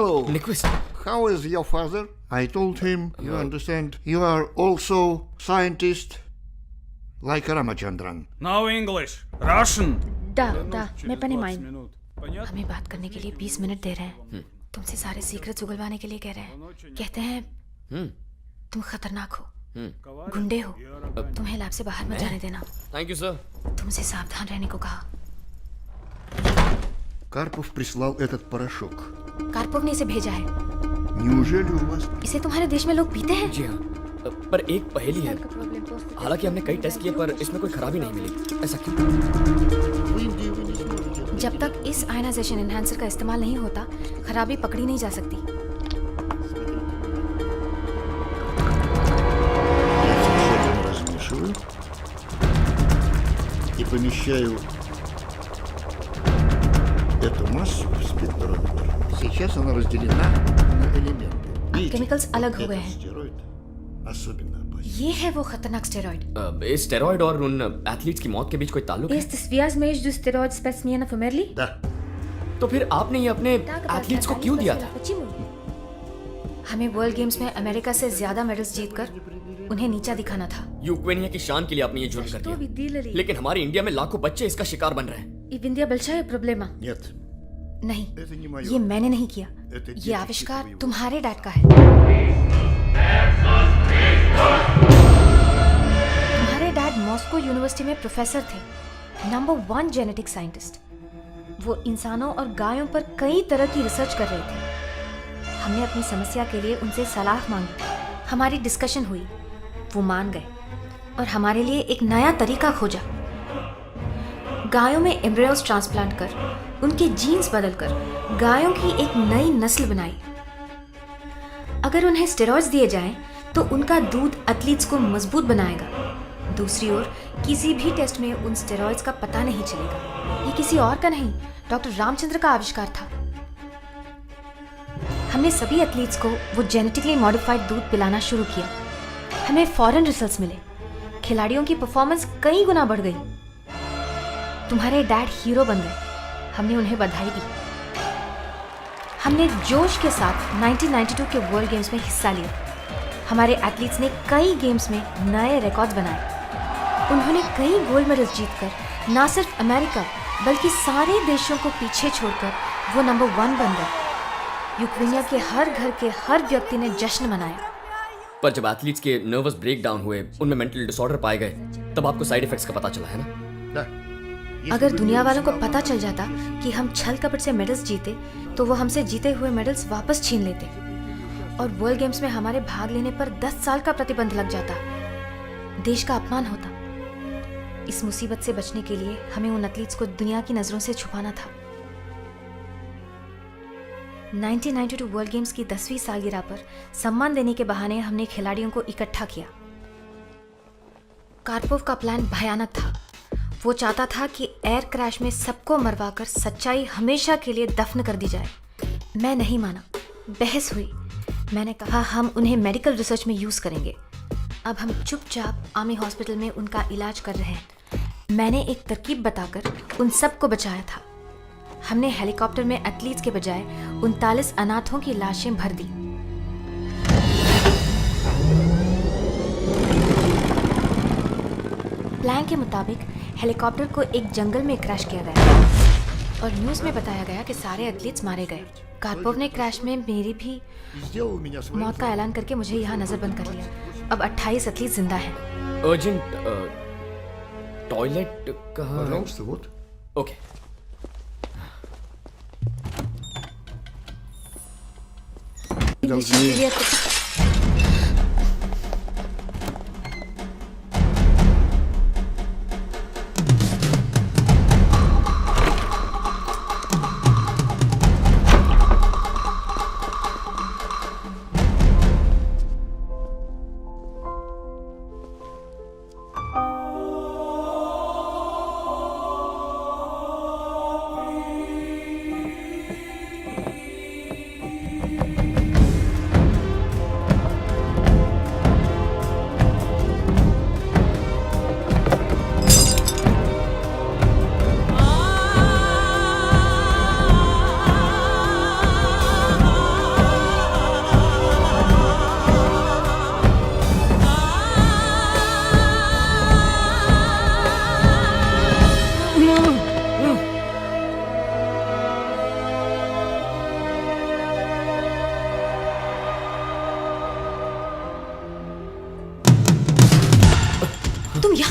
Hello. Nyquist. How is your father? I told him, you understand, you are also scientist like Ramachandran. Now English. Russian. दा मैं पनी mind हमें बात करने के लिए 20 मिनट दे रहे हैं। तुमसे सारे सीक्रेट्स उगलवाने के लिए कह रहे हैं। कहते हैं तुम खतरनाक हो, गुंडे हो, तुम्हें लैब से बाहर मत जाने देना। Thank you, sir. तुमसे सावधान रहने को कहा। Карпов прислал этот порошок. कारपोव ने इसे भेजा है। Неужели у вас... इसे तुम्हारे देश में लोग पीते हैं? जी हाँ, पर एक पहेली है। हालांकि हमने कई टेस्ट किए पर इसमें कोई खराबी नहीं मिली। ऐसा क्यों? В Индии вы не сможете. जब तक इस आयनाइजेशन एनहांसर का इस्तेमाल नहीं होता, खराबी पकड़ी नहीं जा सकती। Я тщательно размешиваю и помещаю эту массу в спектрометр. Сейчас она разделена на элементы. Видите, केमिकल्स अलग हो गए этот हैं। стероид особенно опасен. ये है वो खतरनाक स्टेरॉइड। इस स्टेरॉइड और उन एथलीट्स की मौत के बीच कोई ताल्लुक है? Este vias meios do steroid specimena familie? Да. तो फिर आपने ये अपने एथलीट्स को क्यों दिया था? हमें वर्ल्ड गेम्स में अमेरिका से ज्यादा मेडल्स जीतकर उन्हें नीचा दिखाना था। यूक्रेनिया की शान के लिए आपने ये जुर्म कर दिया। लेकिन हमारे इंडिया में लाखों बच्चे इसका शिकार बन रहे हैं। India большая проблема। Нет. नहीं, Это не мое. ये मैंने नहीं किया। Это ये дети आविष्कार Чиповой. तुम्हारे डैड का है। तुम्हारे डैड मॉस्को यूनिवर्सिटी में प्रोफेसर थे, नंबर 1 जेनेटिक साइंटिस्ट। वो इंसानों और गायों पर कई तरह की रिसर्च कर रहे थे। हमने अपनी समस्या के लिए उनसे सलाह मांगी। हमारी डिस्कशन हुई, वो मान गए और हमारे लिए एक नया तरीका खोजा। गायों में एम्ब्रियोस ट्रांसप्लांट कर, उनके जीन्स बदलकर गायों की एक नई नस्ल बनाई। अगर उन्हें स्टेरॉइड्स दिए जाएं, तो उनका दूध एथलीट्स को मजबूत बनाएगा। दूसरी ओर किसी भी टेस्ट में उन स्टेरॉइड्स का पता नहीं चलेगा। ये किसी और का नहीं, डॉक्टर रामचंद्र का आविष्कार था। हमने सभी एथलीट्स को वो जेनेटिकली मॉडिफाइड दूध पिलाना शुरू किया। हमें फॉरेन रिजल्ट्स मिले। खिलाड़ियों की परफॉर्मेंस कई गुना बढ़ गई। तुम्हारे डैड हीरो बन गए। हमने उन्हें बधाई दी। हमने जोश के साथ 1992 के वर्ल्ड गेम्स में हिस्सा लिया। हमारे एथलीट्स ने कई गेम्स में नए रिकॉर्ड्स बनाए। उन्होंने कई गोल्ड मेडल्स जीतकर न सिर्फ अमेरिका बल्कि सारे देशों को पीछे छोड़कर वो नंबर 1 बन गए। यूक्रेनिया के हर घर के हर व्यक्ति ने जश्न मनाया। पर जब एथलीट्स के नर्वस ब्रेकडाउन हुए, उनमें मेंटल डिसऑर्डर पाए गए, तब आपको साइड इफेक्ट्स का पता चला है ना? Да. Если अगर бы दुनिया люди वालों को знали, पता चल जाता कि हम छल कपट से मेडल्स जीते, तो वो हमसे जीते हुए मेडल्स वापस छीन लेते और वर्ल्ड गेम्स में हमारे भाग लेने पर 10 साल का प्रतिबंध लग जाता। देश का अपमान होता। इस मुसीबत से बचने के लिए हमें उन एथलीट्स को दुनिया की नजरों से छुपाना था। 1992 वर्ल्ड गेम्स की 10वीं सालगिरह पर सम्मान देने के बहाने हमने खिलाड़ियों को इकट्ठा किया। कारपोव का प्लान भयानक था। वो चाहता था कि एयर क्रैश में सबको मरवाकर सच्चाई हमेशा के लिए दफन कर दी जाए। मैं नहीं माना। बहस हुई। मैंने कहा हम उन्हें मेडिकल रिसर्च में यूज करेंगे। अब हम चुपचाप आर्मी हॉस्पिटल में उनका इलाज कर रहे हैं। मैंने एक तरकीब बताकर उन सबको बचाया था। हमने हेलीकॉप्टर में एथलीट्स के बजाय 39 अनाथों की लाशें भर दी। प्लान के मुताबिक हेलीकॉप्टर को एक जंगल में क्रैश किया गया और न्यूज़ में बताया गया कि सारे एथलीट्स मारे गए। कारपोव ने क्रैश में मेरी भी сделал меня своим मौत का ऐलान करके मुझे यहाँ नजरबंद कर लिया। अब 28 एथलीट जिंदा हैं। अर्जेंट टॉयलेट कहाँ है? Пожалуйста, вот. ओके। Должны...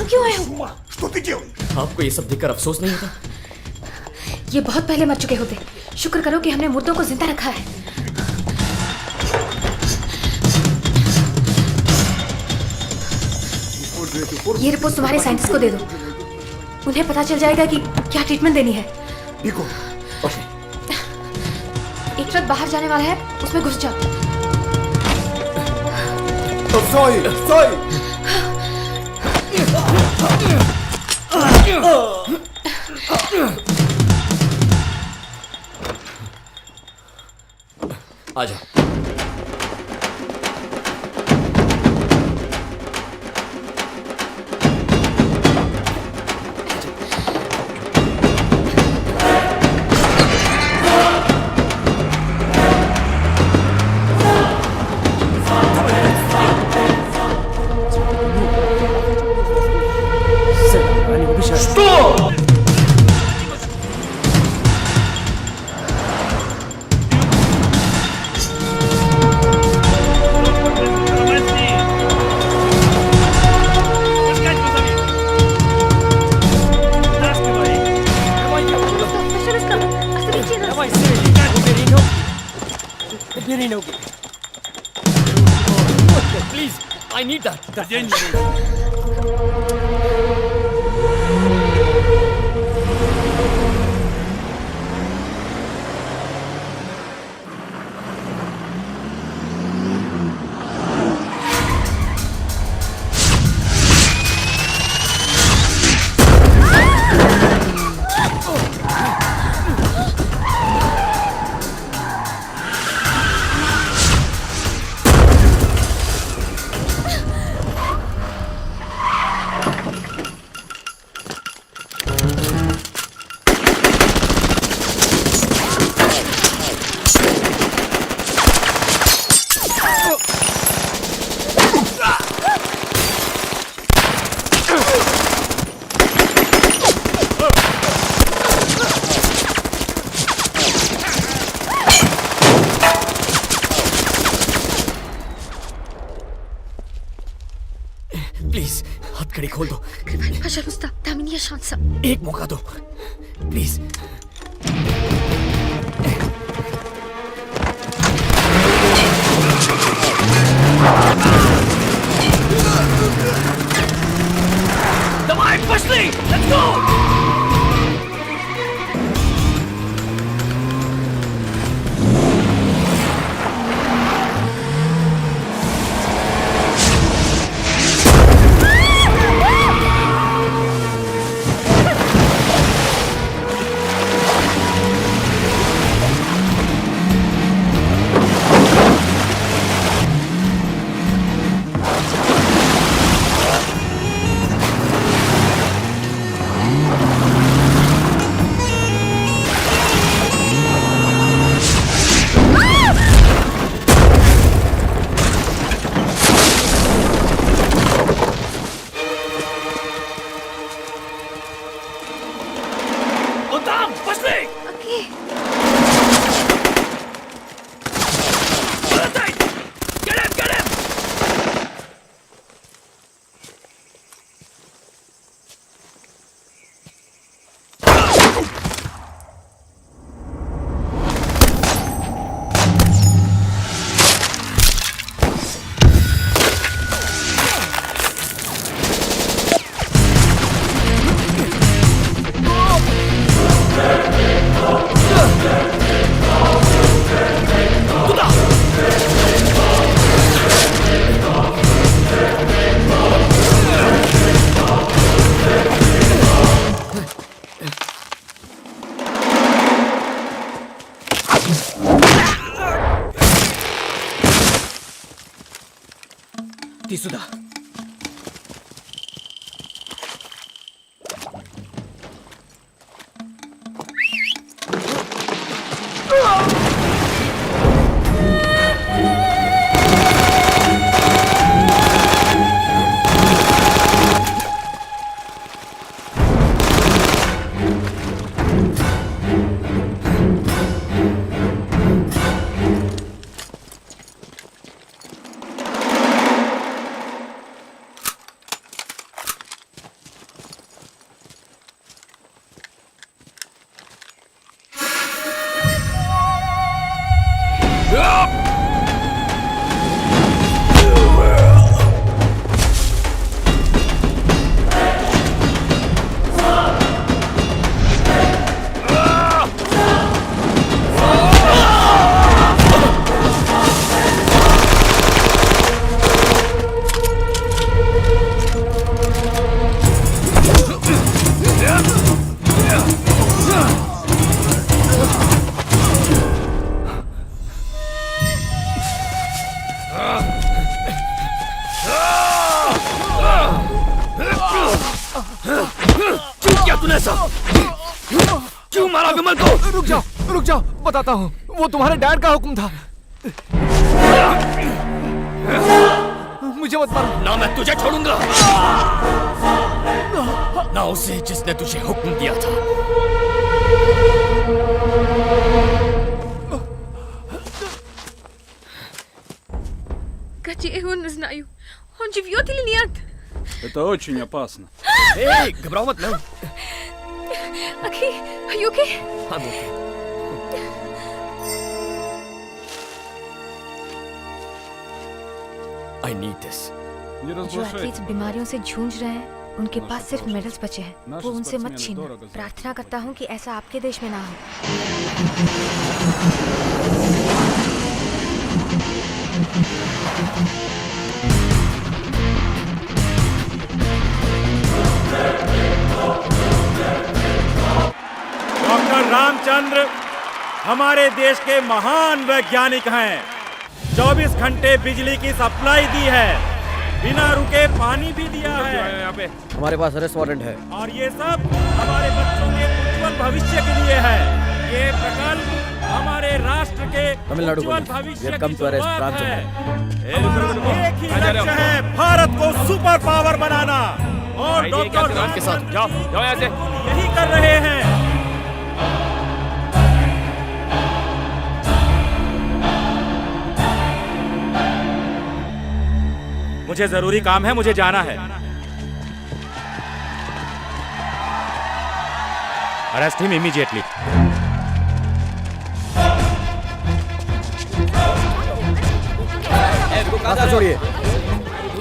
क्यों आए हो? आपको ये सब देखकर अफसोस नहीं होता? ये बहुत पहले मर चुके होते। शुक्र करो कि हमने मुर्दों को जिंदा रखा है। ये रिपोर्ट तुम्हारे साइंटिस्ट को दे दो। उन्हें पता चल जाएगा कि क्या ट्रीटमेंट देनी है। ओके। एक ट्रक बाहर जाने वाला है, उसमें घुस जाओ। आ जाओ। Please, I need that. Please हथकड़ी खोल दो। एक मौका दो प्लीज। दबाए पछली, लेट्स गो। तीसुदा रुक जाओ, बताता हूँ। वो तुम्हारे डैड का हुक्म था। मुझे मत मारो। ना मैं तुझे छोड़ूंगा, ना उसे जिसने तुझे हुक्म दिया था। Gacie, он не знаю. Он живет или нет? Это очень опасно. Эй, घबराओ मत, मैं Okay, are you okay? I'm okay. I need this. Не जो разглашайте. एथलीट्स बीमारियों से जूझ रहे हैं, उनके पास सिर्फ मेडल्स बचे हैं। नाशे वो उनसे मत स्पोर्ट्समैन छीनो। दौरा गुजरा। प्रार्थना करता हूँ कि ऐसा आपके देश में ना हो। डॉक्टर रामचंद्र हमारे देश के महान वैज्ञानिक हैं। 24 घंटे बिजली की सप्लाई दी है, बिना रुके पानी भी दिया है। हमारे पास अरेस्ट वारंट है। और ये सब हमारे बच्चों के उज्जवल भविष्य के लिए है। ये प्रकल्प हमारे राष्ट्र के तमिलनाडु उज्जवल पुलिस, भविष्य welcome की to arrest शुरुआत रामचंद्र। है। हमारा एक ही लक्ष्य है, भारत को सुपर पावर बनाना। और डॉक्टर के साथ जाओ यहाँ से। यही कर रहे हैं। मुझे जरूरी काम है, मुझे जाना है। Arrest him immediately. छोड़िए।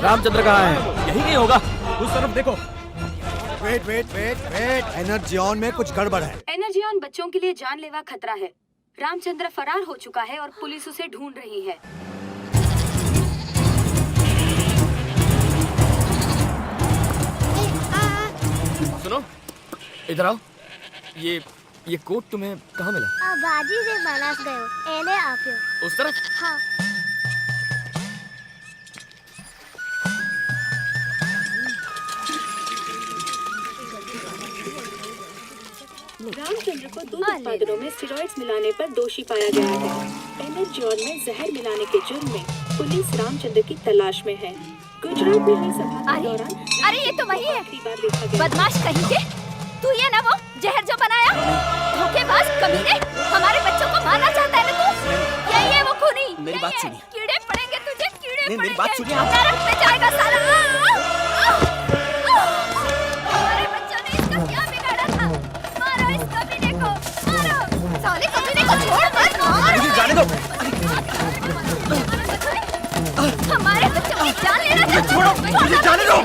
रामचंद्र कहाँ है? यही नहीं होगा, उस तरफ देखो। वेट एनर्जियन में कुछ गड़बड़ है। एनर्जियन बच्चों के लिए जानलेवा खतरा है। रामचंद्र फरार हो चुका है और पुलिस उसे ढूंढ रही है। सुनो, इधर आओ। ये कोट तुम्हें कहाँ मिला? बाजी से बनास गयो एने आप्यो। उस तरफ? हाँ। रामचंद्र को दूध उत्पादनों में स्टेरॉइड्स मिलाने पर दोषी पाया गया है। एनर्जियन में जहर मिलाने के जुर्म में पुलिस रामचंद्र की तलाश में है। गुजरात में हुई सभा के दौरान अरे ये तो वही है, आखिरी बार देखा गया। बदमाश कहीं के। तू ये ना वो जहर जो बनाया, धोखेबाज कमीने, हमारे बच्चों को मारना चाहता है ना तू? यही है वो खूनी। मेरी बात सुनिए। कीड़े पड़ेंगे तुझे, कीड़े पड़ेंगे। मेरी बात सुनिए। नरक में जाएगा साला। हमारे बच्चों ने इसका क्या बिगाड़ा था? मारो इस कमीने को, मारो। साले कमीने को छोड़ मत, मारो। मुझे जाने दो। हमारे बच्चों की जान लेना था। छोड़ो, मुझे जाने दो।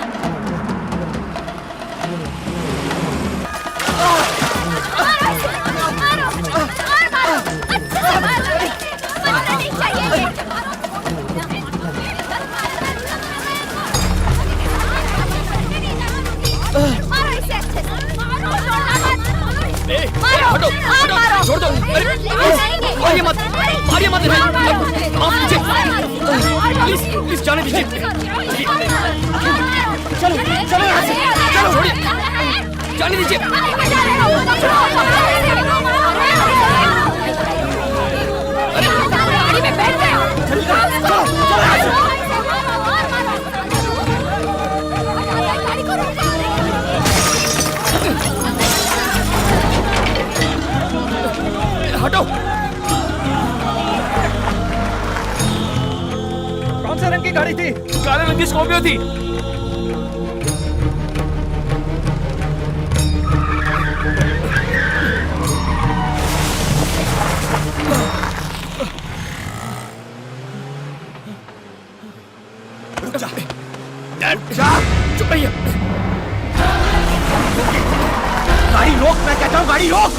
हटो, छोड़ दो। मारिए मत, मारिए मत। माफ कीजिए, प्लीज जाने दीजिए। चलो चलो यहाँ से, चलो छोड़िए, जाने दीजिए। गाड़ी में बैठ गए। हटो। कौन सा रंग की गाड़ी थी? काले रंग की स्कॉर्पियो थी। डैड चुप रहिए। गाड़ी रोक, मैं कहता हूँ गाड़ी रोक।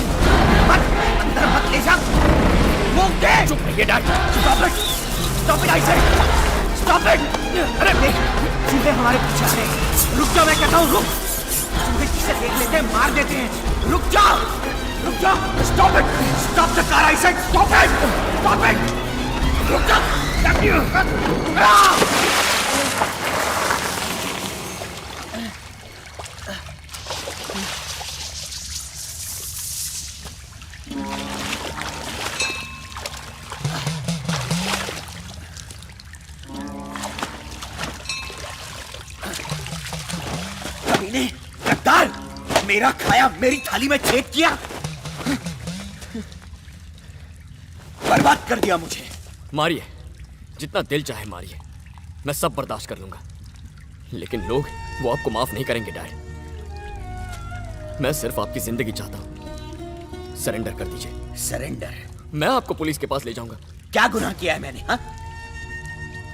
मत अंदर मत ले जा। रोक दे। चुप रहिए dad. Stop it, stop it, I say stop it. अरे देख, चूहे हमारे पीछे आ रहे हैं। रुक जाओ, मैं कहता हूँ रुक। चूहे किसे देख लेते हैं, मार देते हैं। रुक जाओ, रुक जाओ। Stop it, stop the car, I said stop it, stop it. रुक जाओ। कमीने, गद्दार, मेरा खाया मेरी थाली में छेद किया, बर्बाद कर दिया मुझे। मारिए, जितना दिल चाहे मारिए, मैं सब बर्दाश्त कर लूंगा, लेकिन लोग वो आपको माफ नहीं करेंगे डैड। मैं सिर्फ आपकी जिंदगी चाहता हूं। सरेंडर कर दीजिए। सरेंडर? मैं आपको पुलिस के पास ले जाऊंगा। क्या गुनाह किया है मैंने? हाँ?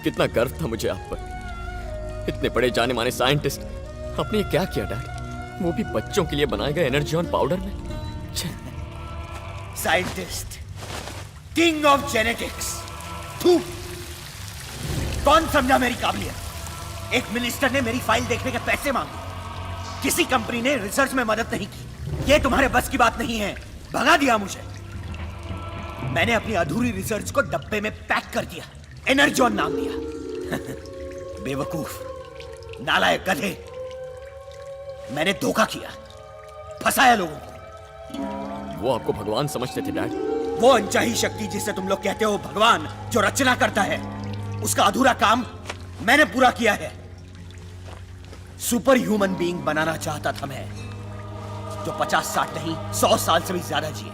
कितना गर्व था मुझे आप पर। इतने बड़े जाने माने साइंटिस्ट, आपने ये क्या किया डैड? वो भी बच्चों के लिए बनाए गए एनर्जियन पाउडर में। Scientist, king of genetics. तू कौन समझा मेरी काबिलियत? एक मिनिस्टर ने मेरी फाइल देखने के पैसे मांगे, किसी कंपनी ने रिसर्च में मदद नहीं की। ये तुम्हारे बस की बात नहीं है। भगा दिया मुझे। मैंने अपनी अधूरी रिसर्च को डब्बे में पैक कर दिया, एनर्जॉन नाम दिया। बेवकूफ, नालायक गधे, मैंने धोखा किया, फंसाया लोगों को। वो आपको भगवान समझते थे डैड? वो अनचाही शक्ति जिसे तुम लोग कहते हो भगवान, जो रचना करता है, उसका अधूरा काम मैंने पूरा किया है। सुपर ह्यूमन बीइंग बनाना चाहता था मैं, जो 50-60 नहीं 100 साल से भी ज्यादा जिए।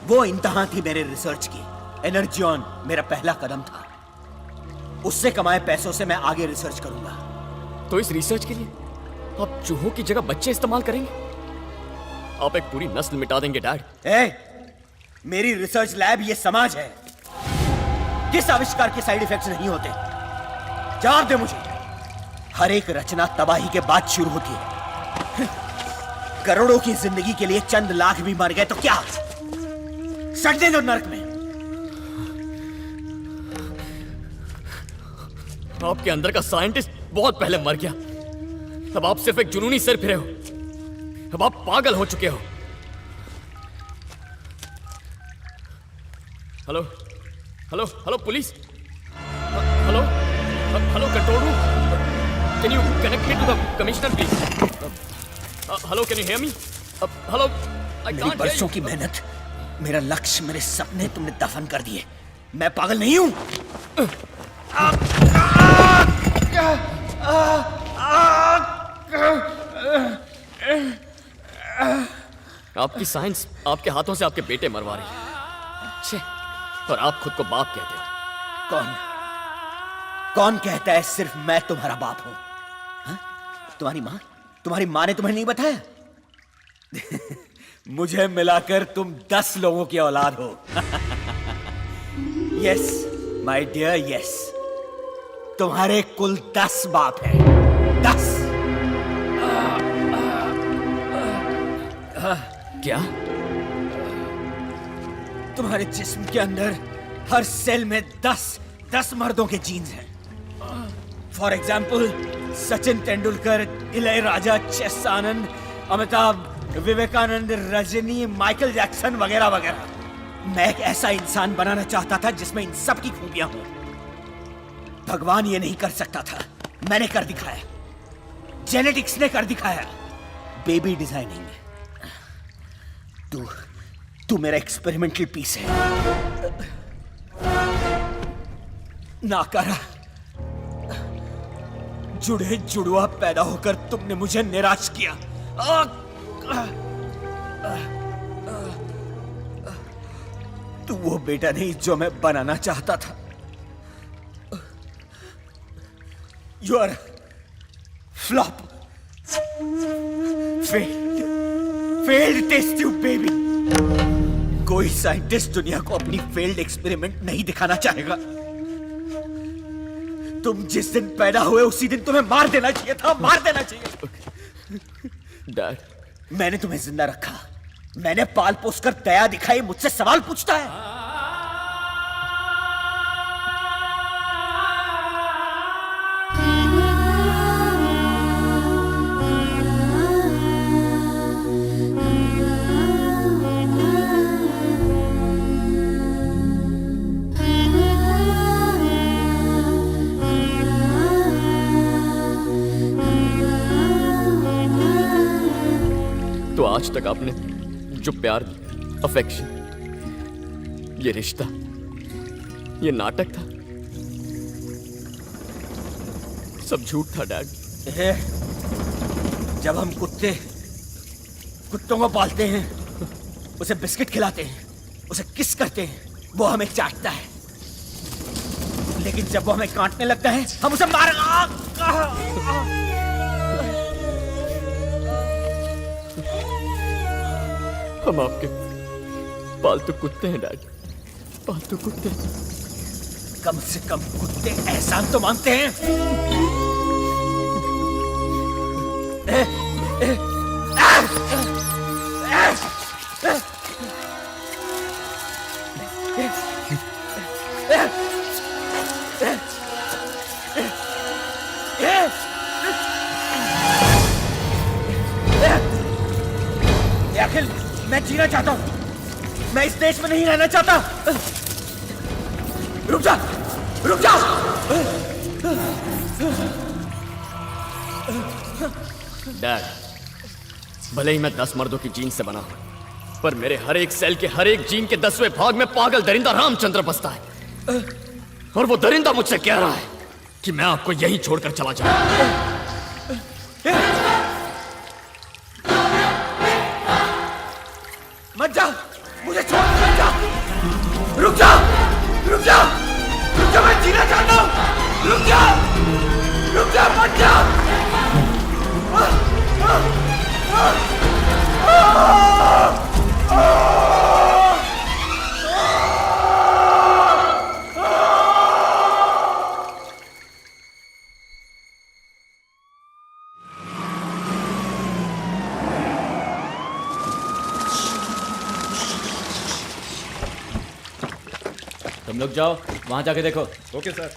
वो इंतहा थी मेरे रिसर्च की। एनर्जियन मेरा पहला कदम था। उससे कमाए पैसों से मैं आगे रिसर्च करूंगा। तो इस रिसर्च के लिए आप चूहों की जगह बच्चे इस्तेमाल करेंगे? आप एक पूरी नस्ल मिटा देंगे डैड। मेरी रिसर्च लैब ये समाज है। किस आविष्कार के साइड इफेक्ट्स नहीं होते? जवाब दे मुझे। हर एक रचना तबाही के बाद शुरू होती है। करोड़ों की जिंदगी के लिए चंद लाख भी मर गए तो क्या? सड़ दे दो नरक में। आपके अंदर का साइंटिस्ट बहुत पहले मर गया। अब आप सिर्फ एक जुनूनी सिर फिरे हो। अब आप पागल हो चुके हो। Hello hello hello police, hello hello control room, can you connect me to the commissioner please? Hello can you hear me? Hello, I marry can't. बरसों की मेहनत, मेरा लक्ष्य, मेरे सपने तुमने दफन कर दिए। मैं पागल नहीं हूं। आपकी साइंस आपके हाथों से आपके बेटे मरवा रही है। छे, और आप खुद को बाप कहते हो। कौन कहता है सिर्फ मैं तुम्हारा बाप हूं? हाँ? तुम्हारी माँ ने तुम्हें नहीं बताया? मुझे मिलाकर तुम 10 लोगों की औलाद हो। Yes my dear, yes. तुम्हारे कुल 10 बाप हैं। 10। क्या? तुम्हारे जिस्म के अंदर हर सेल में 10 मर्दों के जीन्स हैं। For example Sachin Tendulkar, Ilaiyaraaja, chess Anand, Amitabh, Vivekananda, Rajni, Michael Jackson वगैरह वगैरह। मैं एक ऐसा इंसान बनाना चाहता था जिसमें इन सब की खूबियां हों। भगवान ये नहीं कर सकता था, मैंने कर दिखाया। जेनेटिक्स ने कर दिखाया। Baby designing. तू मेरा एक्सपेरिमेंटल पीस है। नाकारा, जुड़े जुड़वा पैदा होकर तुमने मुझे निराश किया। तू वो बेटा नहीं जो मैं बनाना चाहता था। You are flop, failed test tube baby. कोई साइंटिस्ट दुनिया को अपनी फेल्ड एक्सपेरिमेंट नहीं दिखाना चाहेगा। तुम जिस दिन पैदा हुए उसी दिन तुम्हें मार देना चाहिए था, मार देना चाहिए। डैड, मैंने तुम्हें जिंदा रखा, मैंने पाल पोस कर दया दिखाई, मुझसे सवाल पूछता है। तो आज तक आपने जो प्यार, अफेक्शन, ये रिश्ता, ये नाटक था, सब झूठ था डैड। जब हम कुत्तों को पालते हैं, उसे बिस्किट खिलाते हैं, उसे किस करते हैं, वो हमें चाटता है, लेकिन जब वो हमें काटने लगता है हम उसे मार। हम आपके पालतू कुत्ते हैं डैड, पालतू कुत्ते। कम से कम कुत्ते एहसान तो मांगते हैं। अखिल, मैं जीना चाहता हूं, मैं इस देश में नहीं रहना चाहता। रुक जा, रुक जा। डैड, भले ही मैं 10 मर्दों की जीन से बना हूं, पर मेरे हर एक सेल के हर एक जीन के 10वें भाग में पागल दरिंदा रामचंद्र बसता है, और वो दरिंदा मुझसे कह रहा है कि मैं आपको यहीं छोड़कर चला जाऊं। मत जा, मुझे छोड़ मत जा। रुक जा, रुक जा, रुक जा, मैं जीना चाहता हूं। रुक जा, रुक जा, मत जा। तुम लोग जाओ, वहां जाके देखो। Okay sir.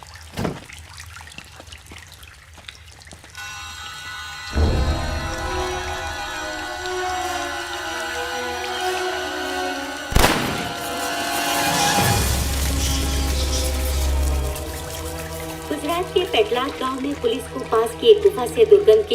गुजरात के पेटलाद गांव में पुलिस को पास की एक गुफा से दुर्गंध की